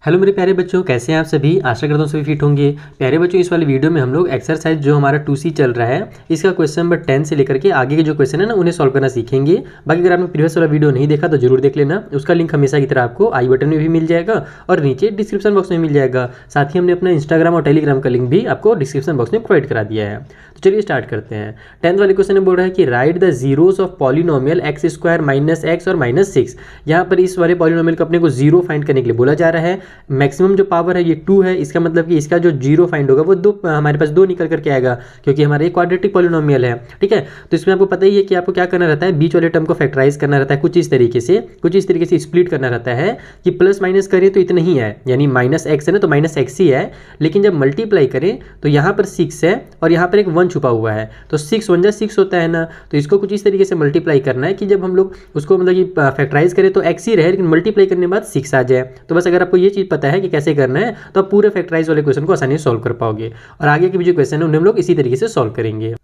Hello मेरे प्यारे बच्चों, कैसे हैं आप सभी। आशा करता हूँ सभी फिट होंगे। प्यारे बच्चों, इस वाले वीडियो में हम लोग एक्सरसाइज जो हमारा 2C चल रहा है इसका क्वेश्चन नंबर 10 से लेकर के आगे के जो क्वेश्चन है ना उन्हें सॉल्व करना सीखेंगे। बाकी अगर आपने प्रीवियस वाला वीडियो नहीं देखा तो जरूर देख लेना, उसका लिंक हमेशा की तरह आपको आई बटन में भी मिल जाएगा और नीचे डिस्क्रिप्शन बॉक्स में मिल जाएगा। साथ ही हमने अपना इंस्टाग्राम और टेलीग्राम का लिंक भी आपको डिस्क्रिप्शन बॉक्स में प्रोवाइड करा दिया है। तो चलिए स्टार्ट करते हैं। 10th वाले क्वेश्चन में बोल रहा है कि right the zeros of polynomial x square minus x और माइनस 6। यहाँ पर इस वाले पॉलिनोमियल को अपने को जीरो फाइंड करने के लिए बोला जा रहा है। मैक्सिमम जो पावर है ये 2 है, इसका मतलब कि इसका जो जीरो फाइंड होगा वो दो, हमारे पास 2 निकल करके आएगा क्योंकि हमारा एक क्वाड्रेटिक पॉलिनोमियल है। ठीक है, तो इसमें आपको पता ही है कि आपको क्या करना रहता है, बीच वाले टर्म को फैक्टराइज करना रहता है कुछ इस तरीके से स्प्लिट करना रहता है कि प्लस माइनस करें तो इतना ही है, यानी माइनस एक्स है ना तो माइनस एक्स ही है, लेकिन जब मल्टीप्लाई करें तो यहाँ पर 6 है और यहाँ पर एक 1 छुपा हुआ है, तो 6 1 जा 6 होता है ना। तो इसको कुछ इस तरीके से मल्टीप्लाई करना है कि जब हम लोग उसको मतलब कि फैक्टराइज करें तो एक्स ही रहे लेकिन मल्टीप्लाई करने के बाद 6 आ जाए। तो बस अगर आपको ये चीज़ पता है कि कैसे करना है तो आप पूरे फैक्टराइज वाले क्वेश्चन को आसानी से सॉल्व कर पाओगे और आगे के भी जो क्वेश्चन है उन्हें हम लोग इसी तरीके से सॉल्व करेंगे।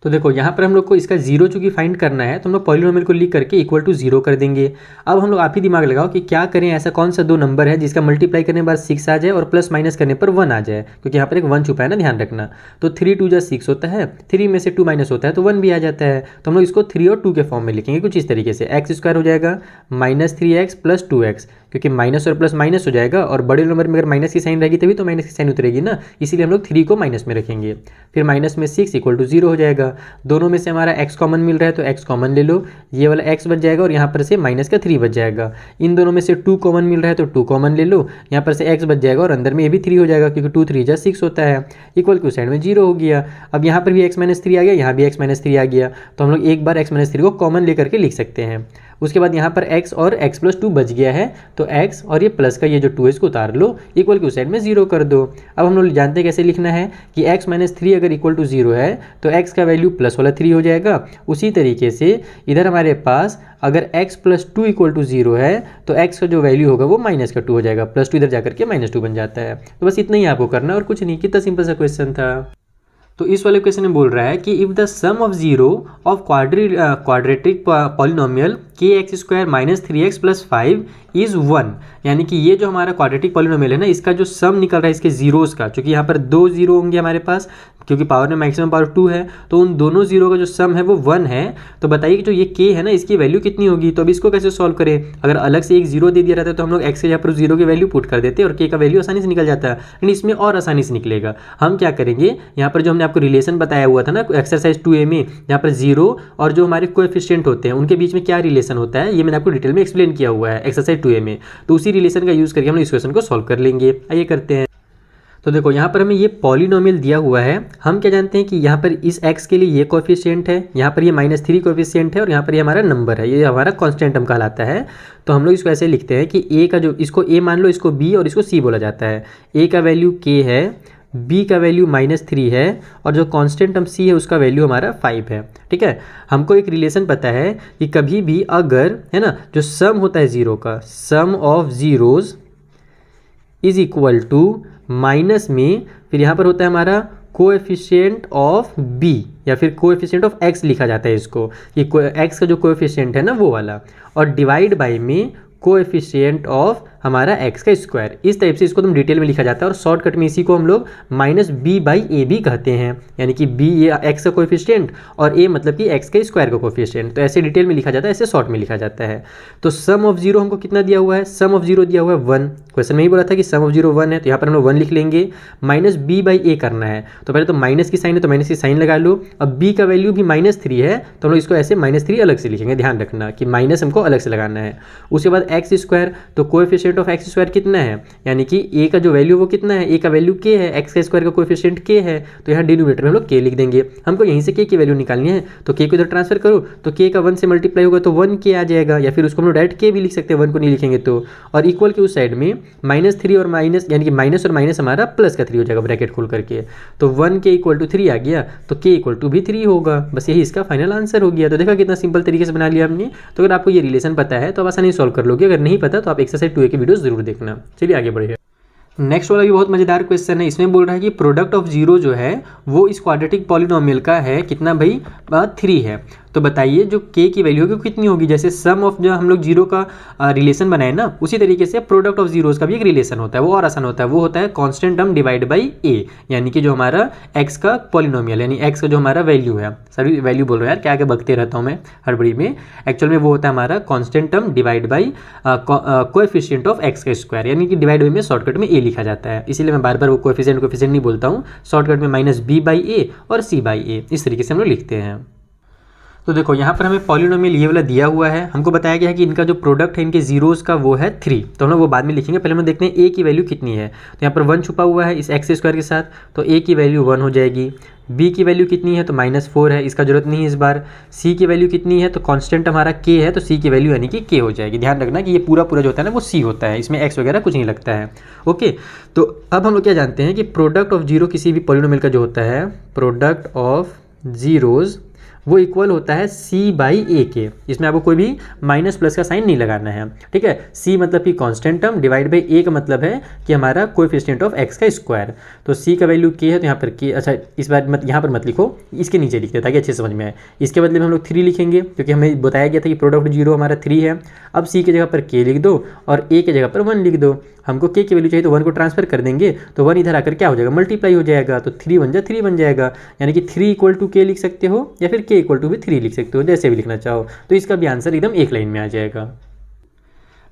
तो देखो यहाँ पर हम लोग को इसका जीरो चूंकि फाइंड करना है तो हम लोग पॉलिनोमियल को लिख करके इक्वल टू 0 कर देंगे। अब हम लोग आप ही दिमाग लगाओ कि क्या करें, ऐसा कौन सा 2 नंबर है जिसका मल्टीप्लाई करने के बाद 6 आ जाए और प्लस माइनस करने पर 1 आ जाए, क्योंकि यहाँ पर एक 1 छुपा है ना, ध्यान रखना। तो 3 2 जा 6 होता है, 3 में से 2 माइनस होता है तो 1 भी आ जाता है। तो हम लोग इसको 3 और 2 के फॉर्म में लिखेंगे कुछ इस तरीके से। एक्स स्क्वायर हो जाएगा माइनस 3x प्लस 2x, क्योंकि माइनस और प्लस माइनस हो जाएगा और बड़े नंबर में अगर माइनस की साइन रहेगी तभी तो माइनस की साइन उतरेगी ना, इसीलिए हम लोग 3 को माइनस में रखेंगे। फिर माइनस में 6 इक्वल टू 0 हो जाएगा। दोनों में से हमारा x कॉमन मिल रहा है तो x कॉमन ले लो, ये वाला x बच जाएगा और यहाँ पर से माइनस का 3 बच जाएगा। इन दोनों में से 2 कॉमन मिल रहा है तो 2 कॉमन ले लो, यहाँ पर से x बच जाएगा और अंदर में ये भी 3 हो जाएगा क्योंकि 2 3 जा 6 होता है। इक्वल टू साइड में 0 हो गया। अब यहाँ पर भी x माइनस 3 आ गया, यहाँ भी x माइनस 3 आ गया, तो हम लोग एक बार x माइनस 3 को कॉमन लेकर के लिख सकते हैं। उसके बाद यहाँ पर x और x प्लस 2 बच गया है तो x और ये प्लस का ये जो 2 है इसको उतार लो, इक्वल टू साइड में 0 कर दो। अब हम लोग जानते हैं कैसे लिखना है कि x माइनस 3 अगर इक्वल टू 0 है तो x का वैल्यू प्लस वाला 3 हो जाएगा। उसी तरीके से इधर हमारे पास अगर x प्लस 2 इक्वल टू 0 है तो x का जो वैल्यू होगा वो माइनस का 2 हो जाएगा, प्लस 2 इधर जाकर के माइनस 2 बन जाता है। तो बस इतना ही आपको करना और कुछ नहीं, कितना सिंपल सा क्वेश्चन था। तो इस वाले क्वेश्चन में बोल रहा है कि if the sum of zero of quadratic polynomial के X square minus 3x plus 5 is 1, यानी कि ये जो हमारा क्वाड्रेटिक पॉलिनोमियल है ना इसका जो सम निकल रहा है इसके जीरोस का, क्योंकि यहाँ पर 2 जीरो होंगे हमारे पास, क्योंकि पावर में मैक्सिमम पावर 2 है तो उन दोनों जीरो का जो सम है वो 1 है। तो बताइए कि जो ये k है ना इसकी वैल्यू कितनी होगी। तो अब इसको कैसे सॉल्व करें, अगर अलग से एक जीरो दे दिया रहता है तो हम लोग x के यहाँ पर जीरो की वैल्यू पुट कर देते और k का वैल्यू आसानी से निकल जाता है, लेकिन इसमें और आसानी से निकलेगा। हम क्या करेंगे, यहाँ पर जो हमने आपको रिलेशन बताया हुआ था ना एक्सरसाइज 2A में, यहाँ पर जीरो और जो हमारे कोएफिशिएंट होते हैं उनके बीच में क्या रिलेशन होता है ये मैंने आपको डिटेल में एक्सप्लेन किया हुआ है एक्सरसाइज 2A में, तो उसी रिलेशन का यूज़ करके हम इस क्वेश्चन को सॉल्व कर लेंगे। आइए करते हैं। तो देखो यहाँ पर हमें ये पॉलिनोमियल दिया हुआ है, हम क्या जानते हैं कि यहाँ पर इस x के लिए ये कोएफिशिएंट है, यहाँ पर ये -3 कोएफिशिएंट है और यहाँ पर ये हमारा नंबर है, ये हमारा कांस्टेंट टर्म कहलाता है। तो हम लोग इसको ऐसे लिखते हैं कि a का जो, इसको a मान लो, इसको b और इसको c बोला जाता है। a का वैल्यू k है, b का वैल्यू -3 है और जो कांस्टेंट टर्म c है उसका वैल्यू हमारा 5 है। ठीक है, हमको एक रिलेशन पता है कि कभी भी अगर है ना जो सम होता है जीरो का, sum of zeros is equal to minus में, फिर यहाँ पर होता है हमारा कोएफिशिएंट ऑफ b या फिर कोएफिशिएंट ऑफ x लिखा जाता है इसको, कि x का जो कोएफिशिएंट है ना वो वाला, और डिवाइड बाय में कोएफिशिएंट ऑफ हमारा x का स्क्वायर। इस टाइप से इसको तुम डिटेल में लिखा जाता है और शॉर्टकट में इसी को हम लोग -b/ab कहते हैं, यानी कि b ये x का कोएफिशिएंट और a मतलब कि x के स्क्वायर का कोएफिशिएंट। तो ऐसे डिटेल में लिखा जाता है, ऐसे शॉर्ट में लिखा जाता है। तो सम ऑफ जीरो हमको कितना दिया हुआ है, सम ऑफ जीरो दिया हुआ है 1, क्वेश्चन में ही बोला था कि सम ऑफ जीरो 1 है, तो यहाँ पर हम लोग 1 लिख लेंगे। -b/a करना है तो पहले तो माइनस की साइन है तो माइनस की साइन लगा लो। अब b का वैल्यू भी -3 है तो हम लोग इसको ऐसे -3 अलग से लिखेंगे, ध्यान रखना कि माइनस हमको अलग से लगाना है। उसके बाद x स्क्वायर, तो कोएफिशिएंट ऑफ x स्क्वायर कितना है, यानी कि a का जो वैल्यू वो कितना है, a का वैल्यू k है, x का स्क्वायर का कोएफिशिएंट k है, तो यहाँ डिनोमिनेटर में हम लोग k लिख देंगे। हमको यहीं से k की वैल्यू निकालनी है तो k को इधर ट्रांसफर करो तो k का 1 से मल्टीप्लाई होगा तो 1k आ जाएगा, या फिर उसको हम लोग डायरेक्ट k भी लिख सकते हैं, 1 को नहीं लिखेंगे तो। और इक्वल के उस साइड में -3 और माइनस, यानी कि माइनस और माइनस हमारा प्लस का 3 हो जाएगा ब्रैकेट खोल करके, तो 1k इक्वल टू 3 आ गया तो k इक्वल टू भी 3 होगा। बस यही इसका फाइनल आंसर हो गया। तो देखा कितना सिंपल तरीके से बना लिया हमने। तो अगर आपको ये रिलेशन पता है तो आप आसानी सॉल्व कर लोगे, अगर नहीं पता तो आप एक्सरसाइज 2A की वीडियो जरूर देखना। चलिए आगे बढ़िए। नेक्स्ट वाला भी बहुत मजेदार क्वेश्चन है। इसमें बोल रहा है कि प्रोडक्ट ऑफ जीरो जो है वो इस क्वाड्रेटिक पॉलिनोमियल का है कितना भाई, 3 है। तो बताइए जो k की वैल्यू होगी कितनी होगी। जैसे सम ऑफ जो हम लोग जीरो का रिलेशन बनाए ना, उसी तरीके से प्रोडक्ट ऑफ जीरोस का भी एक रिलेशन होता है, वो और आसान होता है। वो होता है constant term divide by a, यानी कि जो हमारा x का पॉलिनोमियल यानी x का जो हमारा वैल्यू है, सॉरी वैल्यू बोल रहा हूँ यार, क्या क्या बकते रहता हूँ मैं हड़बड़ी में। एक्चुअल में वो होता है हमारा constant term divide by coefficient of x का स्क्वायर, यानी कि डिवाइड बाई में शॉर्टकट में a लिखा जाता है। इसीलिए मैं बार बार वो कोएफिशिएंट नहीं बोलता हूँ, शॉर्टकट में -b/a और c/a इस तरीके से हम लोग लिखते हैं। तो देखो यहाँ पर हमें पॉलिनोमियल ये वाला दिया हुआ है, हमको बताया गया है कि इनका जो प्रोडक्ट है इनके जीरोस का वो है 3, तो हम लोग वो बाद में लिखेंगे। पहले हम देखते हैं a की वैल्यू कितनी है। तो यहाँ पर 1 छुपा हुआ है इस x स्क्वायर के साथ, तो a की वैल्यू 1 हो जाएगी। b की वैल्यू कितनी है, तो -4 है, इसका जरूरत नहीं है इस बार। c की वैल्यू कितनी है, तो कांस्टेंट हमारा k है, तो c की वैल्यू यानी कि k हो जाएगी। ध्यान रखना कि ये पूरा जो होता है ना वो c होता है, इसमें x वगैरह कुछ नहीं लगता है। ओके, तो अब हम लोग क्या जानते हैं कि प्रोडक्ट ऑफ जीरो किसी भी पॉलिनोमियल का जो होता है, प्रोडक्ट ऑफ जीरोज वो इक्वल होता है c/a के। इसमें आपको कोई भी माइनस प्लस का साइन नहीं लगाना है, ठीक है। c मतलब कि constant term, divide by a का मतलब है कि हमारा कोएफिशिएंट ऑफ x का स्क्वायर। तो c का वैल्यू k है, तो यहाँ पर k, अच्छा इस बार यहाँ पर मत लिखो, इसके नीचे लिखते ताकि अच्छे समझ में आए। इसके बदले में हम लोग 3 लिखेंगे, क्योंकि हमें बताया गया था कि प्रोडक्ट जीरो हमारा 3 है। अब c की जगह पर k लिख दो और a की जगह पर 1 लिख दो। हमको k की वैल्यू चाहिए तो 1 को ट्रांसफर कर देंगे, तो 1 इधर आकर क्या हो जाएगा, मल्टीप्लाई हो जाएगा, तो 3 बन जाएगा। यानी कि 3 = k लिख सकते हो या फिर k = भी 3 लिख सकते हो, जैसे भी लिखना चाहो। तो इसका भी आंसर एकदम एक लाइन में आ जाएगा।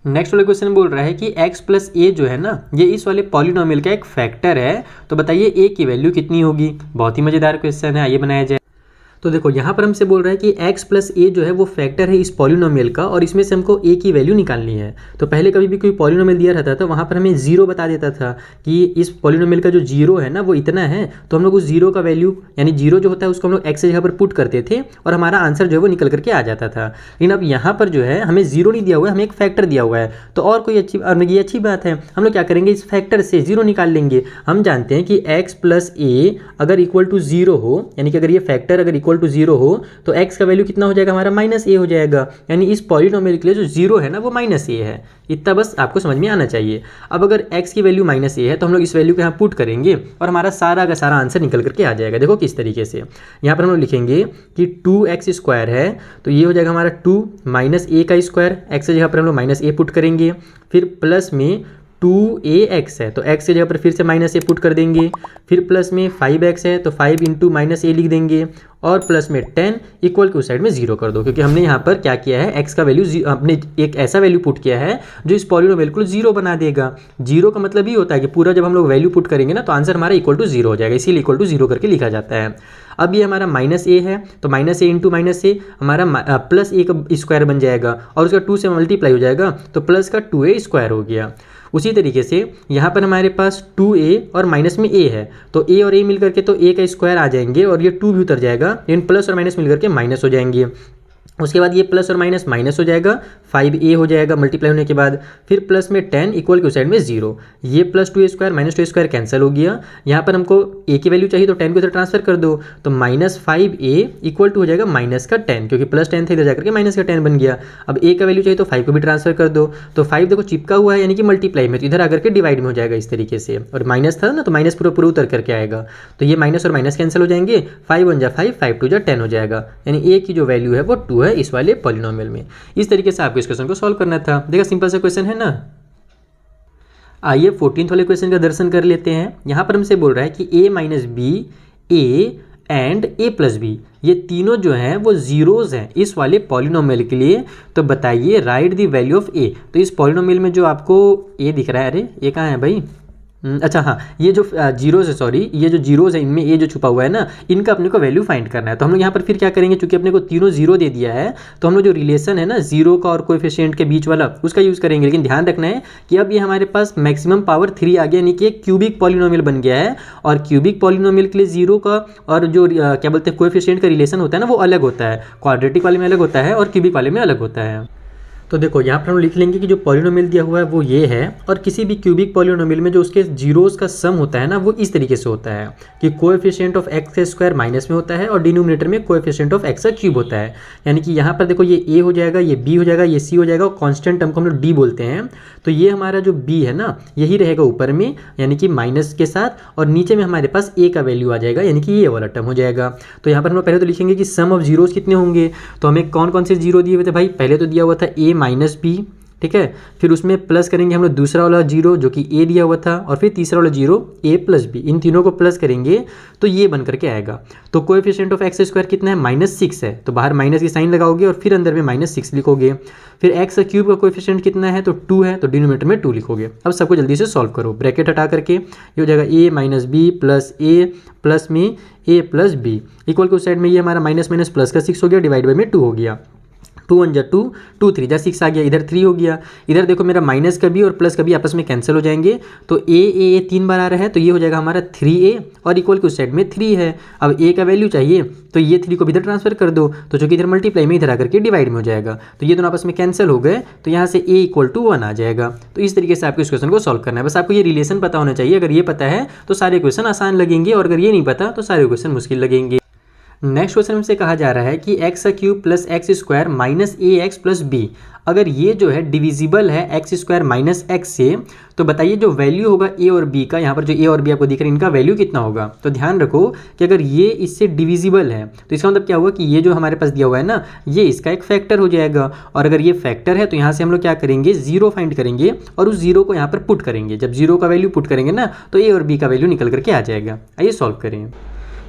नेक्स्ट वाले क्वेश्चन बोल रहा है कि x + a जो है ना, ये इस वाले पॉलिनोमियल का एक फैक्टर है। तो बताइए a की वैल्यू कितनी होगी। बहुत ही मजेदार क्वेश्चन है, आइए बनाया जाए। तो देखो यहाँ पर हमसे बोल रहा है कि x + a जो है वो फैक्टर है इस पॉलिनोमियल का, और इसमें से हमको a की वैल्यू निकालनी है। तो पहले कभी भी कोई पॉलिनोमियल दिया रहता था, वहाँ पर हमें 0 बता देता था कि इस पॉलिनोमियल का जो 0 है ना वो इतना है, तो हम लोग उस 0 का वैल्यू यानी 0 जो होता है उसको हम लोग x की जगह पर पुट करते थे और हमारा आंसर जो है वो निकल करके आ जाता था। लेकिन अब यहाँ पर जो है हमें 0 नहीं दिया हुआ है, हमें एक फैक्टर दिया हुआ है। तो और कोई ये अच्छी बात है, हम लोग क्या करेंगे, इस फैक्टर से 0 निकाल लेंगे। हम जानते हैं कि x + a अगर = 0 हो, यानी कि अगर ये फैक्टर अगर = 0 हो तो x का वैल्यू कितना हो जाएगा, हमारा -a हो जाएगा। यानी इस पॉलिनोमियल के लिए जो 0 है ना वो -a है। इतना बस आपको समझ में आना चाहिए। अब अगर x की वैल्यू -a है तो हम लोग इस वैल्यू को यहाँ पुट करेंगे और हमारा सारा का सारा आंसर निकल करके आ जाएगा। देखो किस तरीके से, यहाँ पर हम लोग लिखेंगे कि 2x² है, तो ये हो जाएगा हमारा 2 - a का स्क्वायर। x की जगह पर हम लोग -a पुट करेंगे, फिर प्लस में 2ax है तो x की जगह पर फिर से -a पुट कर देंगे, फिर प्लस में 5x है तो 5 × -a लिख देंगे, और प्लस में 10 इक्वल के उस साइड में 0 कर दो, क्योंकि हमने यहाँ पर क्या किया है, x का वैल्यू अपने एक ऐसा वैल्यू पुट किया है जो इस पॉलिनोमियल को 0 बना देगा। 0 का मतलब ये होता है कि पूरा जब हम लोग वैल्यू पुट करेंगे ना तो आंसर हमारा =0 हो जाएगा, इसीलिए =0 करके लिखा जाता है। अब ये हमारा -a है तो -a × -a हमारा +a का स्क्वायर बन जाएगा और उसका 2 से मल्टीप्लाई हो जाएगा तो प्लस का 2a² हो गया। उसी तरीके से यहाँ पर हमारे पास 2a और माइनस में a है, तो a और a मिल करके तो a का स्क्वायर आ जाएंगे और ये 2 भी उतर जाएगा, लेकिन प्लस और माइनस मिल करके माइनस हो जाएंगे। उसके बाद ये प्लस और माइनस माइनस हो जाएगा, 5a हो जाएगा मल्टीप्लाई होने के बाद, फिर प्लस में 10 इक्वल के उस साइड में 0। ये +2a² -2a² कैंसिल हो गया। यहाँ पर हमको a की वैल्यू चाहिए तो 10 को इधर ट्रांसफर कर दो, तो -5a = हो जाएगा -10, क्योंकि +10 था इधर जाकर के -10 बन गया। अब a का वैल्यू चाहिए तो 5 को भी ट्रांसफर कर दो, तो 5 देखो चिपका हुआ है यानी कि मल्टीप्लाई में, तो इधर आकर के डिवाइड में हो जाएगा इस तरीके से, और माइनस था ना तो माइनस पूरा उतर करके आएगा, तो ये माइनस और माइनस कैंसिल हो जाएंगे, 5 × 1 = 5, 5 × 2 = 10 हो जाएगा। यानी a की जो वैल्यू है वो 2 है इस वाले पॉलिनोमियल में। इस तरीके से आपको इस क्वेश्चन को सॉल्व करना था। देखा सिंपल सा क्वेश्चन है ना। आइए 14th वाले क्वेश्चन का दर्शन कर लेते हैं। यहाँ पर हमसे बोल रहा है कि a - b, a and a + b ये तीनों जो हैं वो जीरोज हैं इस वाले पॉलिनोमियल के लिए। तो बताइए right the value of a। तो इस पॉलिनोमियल में जो आपको a दिख रहा है, अरे ये कहाँ है भाई, अच्छा हाँ, ये जो जीरोज है, सॉरी ये जो जीरोज है इनमें ए जो छुपा हुआ है ना, इनका अपने को वैल्यू फाइंड करना है। तो हम लोग यहाँ पर फिर क्या करेंगे, चूंकि अपने को तीनों 0 दे दिया है तो हम लोग जो रिलेशन है ना 0 का और कोएफिशिएंट के बीच वाला उसका यूज़ करेंगे। लेकिन ध्यान रखना है कि अब ये हमारे पास मैक्सिमम पावर 3 आ गया, यानी कि एक क्यूबिक पॉलिनोमियल बन गया है। और क्यूबिक पॉलिनोमियल के लिए 0 का और जो क्या बोलते हैं कोएफिशिएंट का रिलेशन होता है ना वो अलग होता है, क्वाड्रेटिक वाले में अलग होता है और क्यूबिक वाले में अलग होता है। तो देखो यहाँ पर हम लिख लेंगे कि जो पॉलिनोमियल दिया हुआ है वो ये है, और किसी भी क्यूबिक पॉलिनोमियल में जो उसके जीरोस का सम होता है ना वो इस तरीके से होता है कि कोएफिशिएंट ऑफ एक्स का स्क्वायर माइनस में होता है और डिनोमिनेटर में कोएफिशिएंट ऑफ एक्स का क्यूब होता है। यानी कि यहाँ पर देखो ये ए हो जाएगा, ये बी हो जाएगा, ये सी हो जाएगा, और कॉन्स्टेंट टर्म को हम लोग डी बोलते हैं। तो ये हमारा जो बी है ना यही रहेगा ऊपर में, यानी कि माइनस के साथ, और नीचे में हमारे पास ए का वैल्यू आ जाएगा, यानी कि ये वाला टर्म हो जाएगा। तो यहाँ पर हम लोग पहले तो लिखेंगे कि सम ऑफ जीरोस कितने होंगे। तो हमें कौन कौन से जीरो दिए हुए थे भाई, पहले तो दिया हुआ था ए माइनस बी, ठीक है, फिर उसमें प्लस करेंगे हम लोग दूसरा वाला जीरो जो कि ए दिया हुआ था, और फिर तीसरा वाला जीरो ए प्लस बी, इन तीनों को प्लस करेंगे तो ये बन करके आएगा। तो कोएफिशिएंट ऑफ एक्स स्क्वायर कितना है, -6 है, तो बाहर माइनस की साइन लगाओगे और फिर अंदर में -6 लिखोगे। फिर एक्स का क्यूब का कोएफिशिएंट कितना है, तो 2 है, तो डिनोमिनेटर में 2 लिखोगे। अब सबको जल्दी से सॉल्व करो, ब्रैकेट हटा करके ये हो जाएगा a minus b plus a plus में a प्लस बी, इक्वल के उस साइड में ये हमारा माइनस माइनस प्लस का 6 हो गया, डिवाइड बाई में 2 हो गया। 2 1 जा 2, 2 3 जा 6 आ गया, इधर 3 हो गया। इधर देखो मेरा माइनस का भी और प्लस का भी आपस में कैंसिल हो जाएंगे, तो ए 3 बार आ रहा है, तो ये हो जाएगा हमारा 3a, और इक्वल के उस साइड में 3 है। अब a का वैल्यू चाहिए तो ये 3 को भी इधर ट्रांसफर कर दो, तो जो कि इधर मल्टीप्लाई में इधर आकर के डिवाइड में हो जाएगा, तो ये दोनों आपस में कैंसिल हो गए, तो यहाँ से a = 1 आ जाएगा। तो इस तरीके से आपको इस क्वेश्चन को सॉल्व करना है। बस आपको ये रिलेशन पता होना चाहिए, अगर ये पता है तो सारे क्वेश्चन आसान लगेंगे, और अगर ये नहीं पता तो सारे क्वेश्चन मुश्किल लगेंगे। नेक्स्ट क्वेश्चन हमसे कहा जा रहा है कि एक्स का cube plus X square minus A X plus B, अगर ये जो है डिविजिबल है एक्स स्क्वायर माइनस एक्स से, तो बताइए जो वैल्यू होगा ए और बी का, यहाँ पर जो ए और बी आपको दिख रहे हैं इनका वैल्यू कितना होगा। तो ध्यान रखो कि अगर ये इससे डिविजिबल है तो इसका मतलब क्या होगा कि ये जो हमारे पास दिया हुआ है ना ये इसका एक फैक्टर हो जाएगा, और अगर ये फैक्टर है तो यहाँ से हम लोग क्या करेंगे, जीरो फाइंड करेंगे और उस जीरो को यहाँ पर पुट करेंगे। जब जीरो का वैल्यू पुट करेंगे ना तो ए और बी का वैल्यू निकल करके आ जाएगा। आइए सॉल्व करें।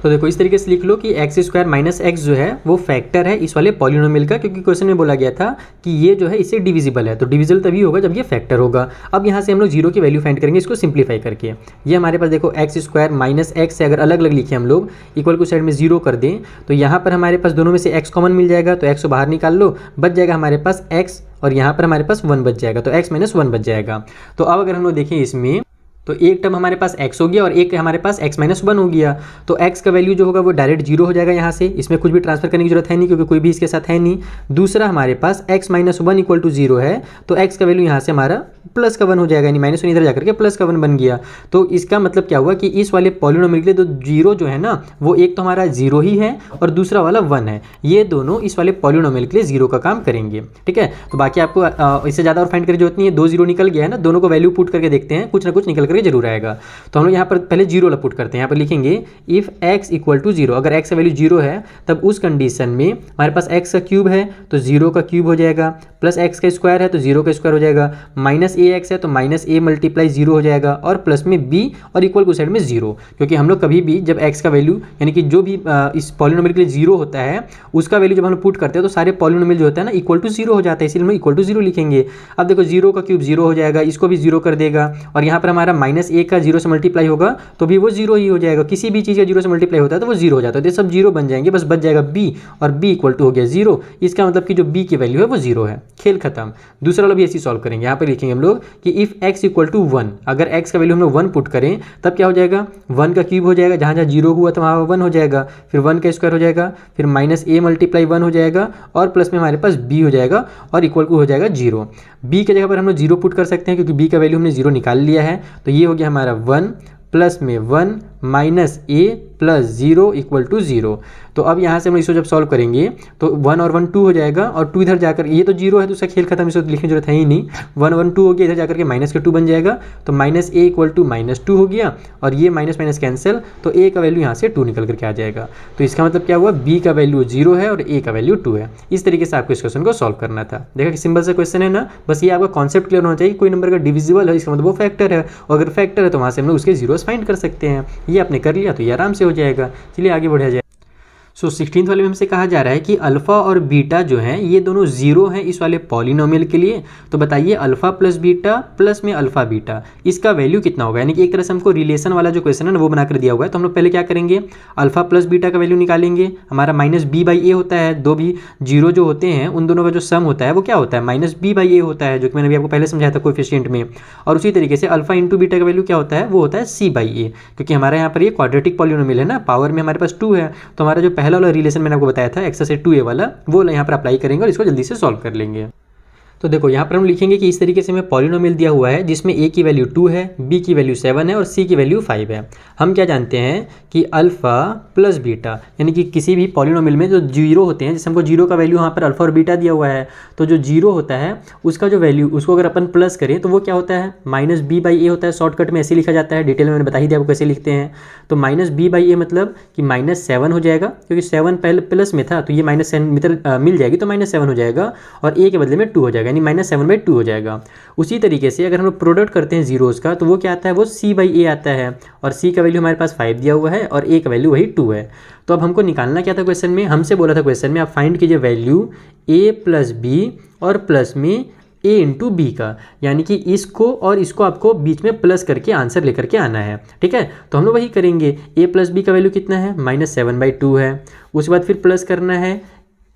तो देखो इस तरीके से लिख लो कि एक्स स्क्वायर माइनस एक्स जो है वो फैक्टर है इस वाले पॉलिनोमियल का, क्योंकि क्वेश्चन में बोला गया था कि ये जो है इससे डिविजिबल है, तो डिविजिबल तभी होगा जब ये फैक्टर होगा। अब यहाँ से हम लोग जीरो की वैल्यू फाइंड करेंगे, इसको सिंप्लीफाई करके। ये हमारे पास देखो एक्स स्क्वायर माइनस एक्स से अगर अलग अलग लिखे हम लोग, इक्वल को साइड में जीरो कर दें, तो यहाँ पर हमारे पास दोनों में से एक्स कॉमन मिल जाएगा, तो एक्स को बाहर निकाल लो, बच जाएगा हमारे पास एक्स, और यहाँ पर हमारे पास 1 बच जाएगा, तो x - 1 बच जाएगा। तो अब अगर हम लोग देखें इसमें, तो एक टर्म हमारे पास x हो गया और एक हमारे पास x - 1 हो गया, तो x का वैल्यू जो होगा वो डायरेक्ट जीरो हो जाएगा यहाँ से, इसमें कुछ भी ट्रांसफर करने की जरूरत है नहीं क्योंकि कोई भी इसके साथ है नहीं। दूसरा हमारे पास x - 1 = 0 है, तो x का वैल्यू यहाँ से हमारा प्लस का 1 हो जाएगा, यानी -1 इधर जाकर के प्लस का 1 बन गया। तो इसका मतलब क्या हुआ कि इस वाले पॉलिनोमियल के लिए तो जीरो जो है ना वो एक तो हमारा जीरो ही है और दूसरा वाला 1 है, ये दोनों इस वाले पॉलिनोमियल के लिए जीरो का काम करेंगे। ठीक है, तो बाकी आपको इससे ज़्यादा और फाइंड करने की जरूरत नहीं है, 2 जीरो निकल गया है ना, दोनों को वैल्यू पुट करके देखते हैं, कुछ ना कुछ निकल करके जरूर आएगा। तो हम लोग यहाँ पर पहले जीरो पुट करते हैं, यहाँ पर लिखेंगे इफ x = 0, अगर x का वैल्यू जीरो है तब उस कंडीशन में हमारे पास x का क्यूब है तो जीरो का क्यूब हो जाएगा, प्लस x का स्क्वायर है तो जीरो का स्क्वायर हो जाएगा, माइनस ax है तो माइनस a × 0 हो जाएगा, और प्लस में b और इक्वल को साइड में 0, क्योंकि हम लोग कभी भी जब x का वैल्यू यानी कि जो भी इस पॉलिनोमियल के लिए जीरो होता है उसका वैल्यू जब हम लोग पुट करते हैं तो सारे पॉलिनोमियल जो होता है ना इक्वल टू 0 हो जाता है, इसलिए हम इक्वल टू 0 लिखेंगे। अब देखो जीरो का क्यूब 0 हो जाएगा, इसको भी 0 कर देगा, और यहाँ पर हमारा -a का 0 से मल्टीप्लाई होगा तो भी वो 0 ही हो जाएगा, किसी भी चीज़ का 0 से मल्टीप्लाई होता है तो वो 0 हो जाता है, तो सब 0 बन जाएंगे, बस बच जाएगा b, और b = हो गया 0, इसका मतलब कि जो b की वैल्यू है वो 0 है, खेल खत्म। दूसरा वाला भी ऐसे सॉल्व करेंगे, यहाँ पर लिखेंगे हम लोग कि इफ x = 1, अगर x का वैल्यू हम लोग 1 पुट करें तब क्या हो जाएगा, 1 का क्यूब हो जाएगा, जहाँ जहाँ 0 हुआ तो वहाँ 1 हो जाएगा, फिर 1 का स्क्वायर हो जाएगा, फिर -a × 1 हो जाएगा, और प्लस में हमारे पास b हो जाएगा, और इक्वल को हो जाएगा 0। b की जगह पर हम लोग 0 पुट कर सकते हैं क्योंकि b का वैल्यू हमने 0 निकाल लिया है, तो ये हो गया हमारा 1 प्लस में 1 -a + 0 = 0। तो अब यहाँ से हम इसको जब सॉल्व करेंगे तो 1 और 1 2 हो जाएगा, और 2 इधर जाकर ये तो 0 है तो उसका खेल खत्म, इसको लिखने की जरूरत है ही नहीं, 1 1 2 हो गया, इधर जाकर के माइनस का 2 बन जाएगा, तो -a = -2 हो गया, और ये माइनस माइनस कैंसिल, तो a का वैल्यू यहाँ से 2 निकल करके आ जाएगा। तो इसका मतलब क्या हुआ, b का वैल्यू 0 है और a का वैल्यू 2 है। इस तरीके से आपको इस क्वेश्चन को सॉल्व करना था। देखा कि सिंपल सा क्वेश्चन है ना, बस ये आपका कॉन्सेप्ट क्लियर होना चाहिए, कोई नंबर का डिविजिबल है इसका मतलब वो फैक्टर है, और अगर फैक्टर है तो वहाँ से हम लोग उसके जीरोस फाइंड कर सकते हैं। ये आपने कर लिया तो ये आराम से हो जाएगा। चलिए आगे बढ़ा जाए। सो 16th वाले में हमसे कहा जा रहा है कि अल्फ़ा और बीटा जो है ये दोनों जीरो हैं इस वाले पॉलिनोमियल के लिए, तो बताइए अल्फ़ा प्लस बीटा प्लस में अल्फ़ा बीटा इसका वैल्यू कितना होगा। यानी कि एक तरह से हमको रिलेशन वाला जो क्वेश्चन है ना वो बनाकर दिया हुआ है, तो हम लोग पहले क्या करेंगे, अल्फ़ा प्लस बीटा का वैल्यू निकालेंगे। हमारा -b/a होता है, दो भी जीरो जो होते हैं उन दोनों का जो सम होता है वो क्या होता है, -b/a होता है, जो कि मैंने अभी आपको पहले समझाया था कोएफिशिएंट में। और उसी तरीके से अल्फ़ा इंटू बीटा का वैल्यू क्या होता है, वो होता है c/a, क्योंकि हमारे यहाँ पर ये क्वाड्रेटिक पॉलिनोमियल है ना, पावर में हमारे पास 2 है, तो हमारा जो पहला वाला रिलेशन मैंने आपको बताया था x से 2a वाला, वो यहाँ पर अप्लाई करेंगे और इसको जल्दी से सॉल्व कर लेंगे। तो देखो यहाँ पर हम लिखेंगे कि इस तरीके से हमें पॉलिनोमियल दिया हुआ है जिसमें a की वैल्यू 2 है, b की वैल्यू 7 है और c की वैल्यू 5 है। हम क्या जानते हैं कि अल्फ़ा प्लस बीटा, यानी कि किसी भी पॉलिनोमियल में जो जीरो होते हैं, जैसे हमको जीरो का वैल्यू यहाँ पर अल्फ़ा और बीटा दिया हुआ है, तो जो जीरो होता है उसका जो वैल्यू, उसको अगर अपन प्लस करें तो वो क्या होता है, माइनस बी बाई ए होता है। शॉर्टकट में ऐसे लिखा जाता है, डिटेल में मैंने बता ही दिया आपको कैसे लिखते हैं। तो माइनस बी बाई ए मतलब कि -7 हो जाएगा, क्योंकि 7 पहले प्लस में था तो ये -7 मिल जाएगी तो -7 हो जाएगा और ए के बदले में 2 हो जाएगा, यानी -7/2 हो जाएगा। उसी तरीके से अगर हम लोग प्रोडक्ट करते हैं जीरोज़ का तो वो क्या आता है, वो c बाई ए आता है और c का वैल्यू हमारे पास 5 दिया हुआ है और a का वैल्यू वही 2 है। तो अब हमको निकालना क्या था क्वेश्चन में, हमसे बोला था क्वेश्चन में आप फाइंड कीजिए वैल्यू a प्लस बी और प्लस में a इंटू बी का, यानी कि इसको और इसको आपको बीच में प्लस करके आंसर लेकर के आना है। ठीक है, तो हम लोग वही करेंगे। a प्लस बी का वैल्यू कितना है, -7/2 है। उसके बाद फिर प्लस करना है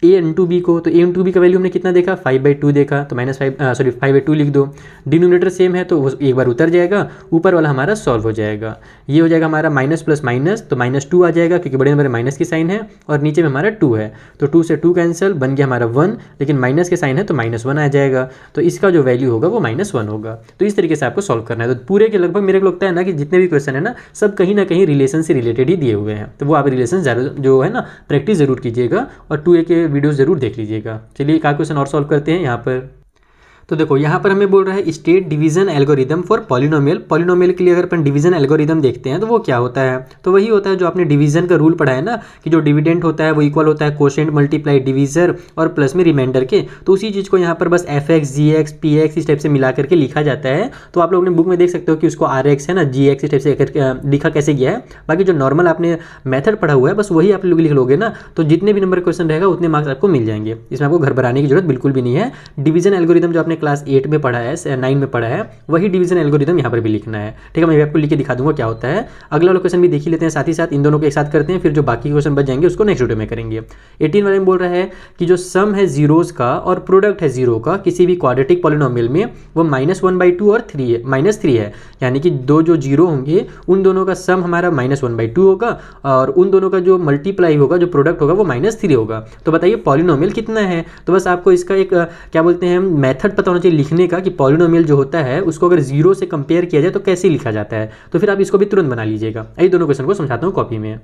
a इंटू बी को, तो a इंटू बी का वैल्यू हमने कितना देखा, 5/2 देखा, तो -5/2 लिख दो। डिनोमिनेटर सेम है तो वो एक बार उतर जाएगा, ऊपर वाला हमारा सॉल्व हो जाएगा। ये हो जाएगा हमारा माइनस प्लस माइनस, तो -2 आ जाएगा क्योंकि बड़े नंबर में माइनस की साइन है और नीचे में हमारा 2 है, तो 2 से 2 कैंसिल, बन गया हमारा 1, लेकिन माइनस के साइन है तो -1 आ जाएगा, तो इसका जो वैल्यू होगा वो -1 होगा। तो इस तरीके से आपको सॉल्व करना है। तो पूरे के लगभग मेरे को लगता है ना कि जितने भी क्वेश्चन है ना, सब कहीं ना कहीं रिलेशन से रिलेटेड ही दिए हुए हैं, तो वो आप रिलेशन जो है ना प्रैक्टिस जरूर कीजिएगा और 2A के वीडियो जरूर देख लीजिएगा। चलिए एक आध क्वेश्चन और सॉल्व करते हैं यहाँ पर। तो देखो यहाँ पर हमें बोल रहा है state division algorithm for polynomial. Polynomial के लिए अगर अपन डिवीजन एल्गोरिदम देखते हैं तो वो क्या होता है, तो वही होता है जो आपने डिवीजन का रूल पढ़ा है ना, कि जो डिविडेंड होता है वो इक्वल होता है कोशेंट मल्टीप्लाई डिवीजर और प्लस में रिमाइंडर के। तो उसी चीज़ को यहाँ पर बस fx gx px इस टाइप से मिला करके लिखा जाता है। तो आप लोग ने बुक में देख सकते हो कि उसको rx है ना, gx इस टाइप से लिखा कैसे गया है। बाकी जो नॉर्मल आपने मेथड पढ़ा हुआ है बस वही आप लोग लिख लोगे ना, तो जितने भी नंबर क्वेश्चन रहेगा उतने मार्क्स आपको मिल जाएंगे। इसमें आपको घर बनाने की जरूरत बिल्कुल भी नहीं है। डिवीजन एल्गोरिदम जो आपने क्लास 8 में 9 में पढ़ा है वही डिवीजन एल्गोरिदम यहाँ पर भी लिखना है। ठीक है, मैं आपको लिख के दिखा दूंगा क्या होता है। अगला क्वेश्चन भी देख ही लेते हैं, साथ ही साथ इन दोनों को एक साथ करते हैं, फिर जो बाकी क्वेश्चन बच जाएंगे उसको नेक्स्ट वीडियो में करेंगे। 18 वाले में बोल रहा है कि जो सम है जीरोज का और प्रोडक्ट है जीरो का किसी भी क्वाड्रेटिक पॉलिनोमियल में वो -1/2 और -3 है, यानी कि दो जो जीरो होंगे उन दोनों का सम हमारा -1/2 होगा और उन दोनों का जो मल्टीप्लाई होगा, जो प्रोडक्ट होगा वो -3 होगा। तो बताइए पॉलिनोमियल कितना है। तो बस आपको इसका एक क्या बोलते हैं मेथड पता होना चाहिए लिखने का, कि पॉलिनोमियल जो होता है उसको अगर जीरो से कंपेयर किया जाए तो कैसे लिखा जाता है। तो फिर आप इसको भी तुरंत बना लीजिएगा। ये दोनों क्वेश्चन को समझाता हूँ कॉपी में।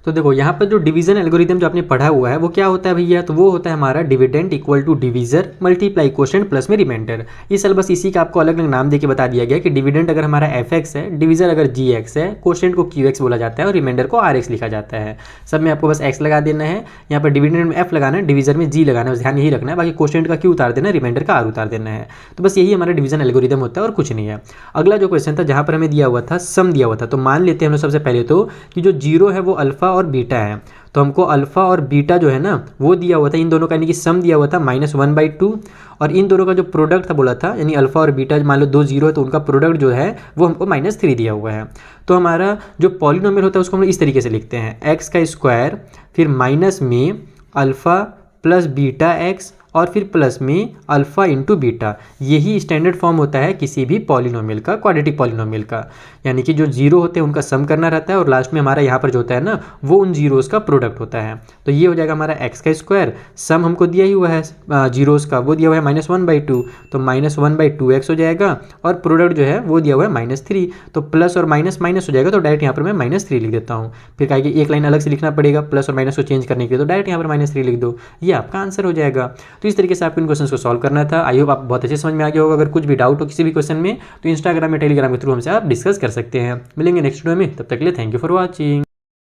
तो देखो यहाँ पर जो डिवीजन एल्गोरिदम जो आपने पढ़ा हुआ है वो क्या होता है भैया, तो वो होता है हमारा dividend equal to divisor multiply quotient plus में रिमाइंडर। इस साल बस इसी का आपको अलग अलग नाम देके बता दिया गया कि डिविडेंड अगर हमारा fx है, डिवीजर अगर gx है, कोशेंट को qx बोला जाता है और रिमाइंडर को rx लिखा जाता है। सब में आपको बस x लगा देना है, यहाँ पर डिविडेंड में f लगाना है, डिवीजर में g लगाना है, ध्यान यही रखना है। बाकी कोशेंट का q उतार देना है, रिमाइंडर का r उतार देना है। तो बस यही हमारा डिवीजन एल्गोरिदम होता है और कुछ नहीं है। अगला जो क्वेश्चन था जहाँ पर हमें दिया हुआ था सम दिया हुआ था, तो मान लेते हैं हम लोग सबसे पहले तो कि जो जीरो है वो अल्फा और बीटा है। तो हमको अल्फा और बीटा जो है ना वो दिया हुआ था, इन दोनों का यानी कि सम दिया हुआ था -1/2 और इन दोनों का जो प्रोडक्ट था बोला था, यानी अल्फा और बीटा मान लो दो जीरो है तो उनका प्रोडक्ट जो है वो हमको -3 दिया हुआ है। तो हमारा जो पॉलिनोमियल होता है उसको हम इस तरीके से लिखते हैं, x का स्क्वायर फिर माइनस में अल्फा प्लस बीटा x और फिर प्लस में अल्फा इंटू बीटा। यही स्टैंडर्ड फॉर्म होता है किसी भी पॉलिनोमियल का, क्वाड्रेटिक पॉलिनोमियल का, यानी कि जो जीरो होते हैं उनका सम करना रहता है और लास्ट में हमारा यहाँ पर जो होता है ना वो उन जीरोज़ का प्रोडक्ट होता है। तो ये हो जाएगा हमारा x का स्क्वायर, सम हमको दिया ही हुआ है जीरोज़ का, वो दिया हुआ है -1/2, तो -1/2x हो जाएगा और प्रोडक्ट जो है वो दिया हुआ है -3, तो प्लस और माइनस माइनस हो जाएगा, तो डायरेक्ट यहाँ पर मैं -3 लिख देता हूँ। फिर कहा कि एक लाइन अलग से लिखना पड़ेगा प्लस और माइनस को चेंज करने के लिए, तो डायरेक्ट यहाँ पर -3 लिख दो, ये आपका आंसर हो जाएगा। तो इस तरीके से आपको इन क्वेश्चन को सॉल्व करना था। आई होप आप बहुत अच्छे समझ में आ गया होगा। अगर कुछ भी डाउट हो किसी भी क्वेश्चन में तो इंस्टाग्राम या टेलीग्राम के थ्रू हमसे आप डिस्कस कर सकते हैं। मिलेंगे नेक्स्ट वीडियो में, तब तक के लिए थैंक यू फॉर वॉचिंग।